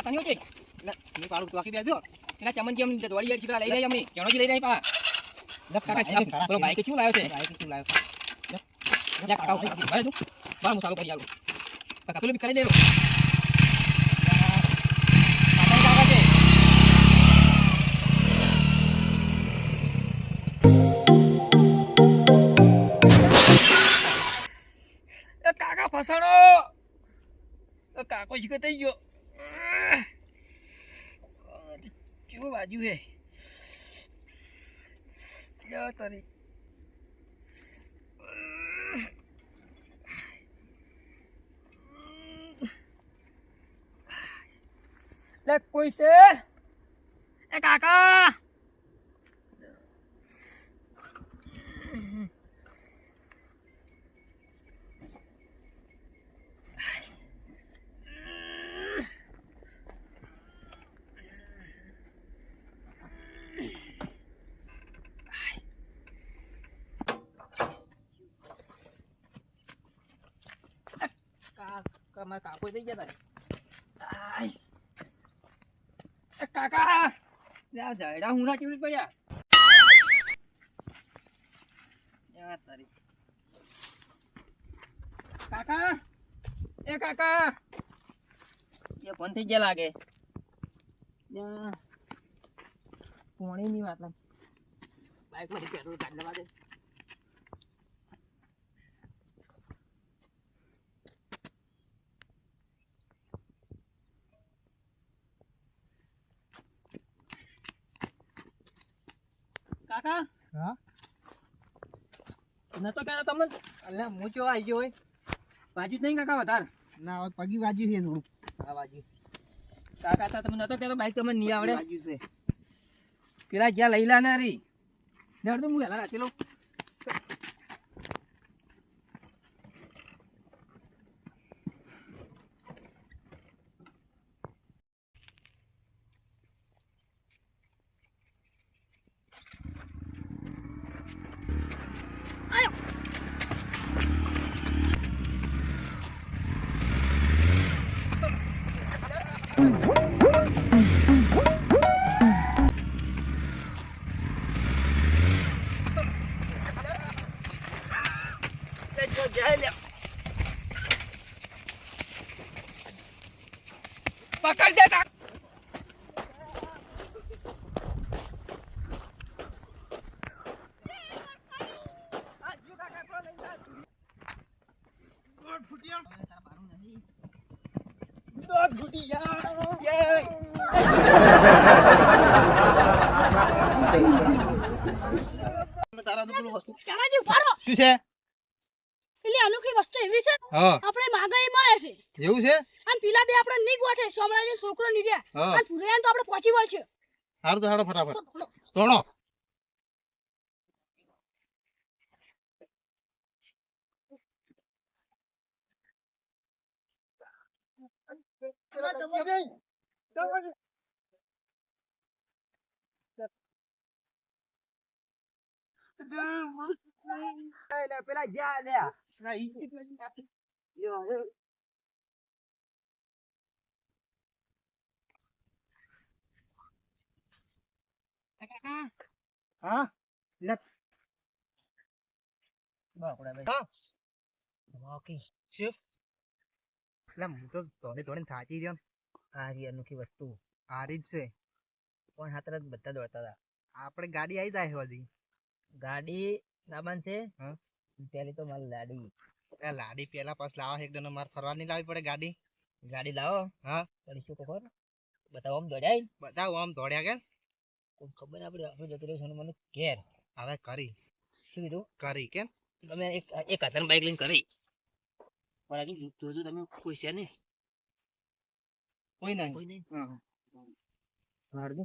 તને છે લે ની પાડું તો આખી બેજો એના ચમનજી અમને દોડી યાર છીપરા લઈ જાય અમને ચણોજી લઈ જાય પા લે કાકા બોલો બાઈક કેવું લાવ્યો છે બાઈક કેવું લાવ્યો લે કાકા ઉભી ભરે તું બાર હું ચાલુ કરી આલું કાકા પેલું બી કરી લેરો કાકા ફસાણો કાકો શીખે થઈ ગયો કેવું બાજુ હે તારી લે કોઈ છે એ કાકા મારા કાકો થઈ ગયા તારે કાકા ઝાડા હુંના કેવી પડ્યા તારી કાકા એ કાકા એ ફોન થઈ ગયા લાગે પોણી ની વાત બાઈક માંથી પેટ્રોલ કાઢ લેવા દે કાકા હા નતો કહેતો તમને અલે હું ચો આવી ગયો હોય બાજુ જ નહીં કાકા વધારે ના હવે પગી બાજુ છે થોડું આ બાજુ કાકા તા તમે નતો કહેતો બાઈક તમને નહીં આવડે બાજુ છે પેલા જ્યાં લઈ લા ના રી જડ તો હું હેલા રાખી લઉં પકડ દે તારા તો પેલું વસ્તુ કાકાજી ઉભારો શું છે પેલી અનોખી વસ્તુ એવી છે હા આપણે માગાઈ મળે છે એવું છે અને પેલા બે આપણે નહીં ગોઠે સોમળાજી છોકરો ની રહ્યા હા અને પુરિયાન તો આપણે પહોંચી વળ છે હારું તો હાડો ફટાફટ તોડો પેલા જા લે હા લે બાપડા ભાઈ હા ઓકે શું લે હું તો ધોને થાચી રહ્યો આ રી અનોખી વસ્તુ આ રીત છે પણ હાતર બધા દોડતા હતા આપણે ગાડી આવી જાય હજી ગાડી નાબાન છે હા પેલી તો મારી લાડી એ લાડી પેલા પાસ લાવો એક દનો માર ફરવા નહીં લાવવી પડે ગાડી ગાડી લાવો હા કરીશું તો ખબર બતાવો આમ દોડ્યા બતાવો આમ દોડ્યા કે કોઈ ખબર આપણે જતો રહ્યો મને ઘેર હવે કરી શું કીધું કરી કે તમે એક હાથન બાઈક લઈને કરી પણ હજુ જોજો તમે કોઈ છે ને કોઈ નહીં કોઈ નહીં હા હાડજો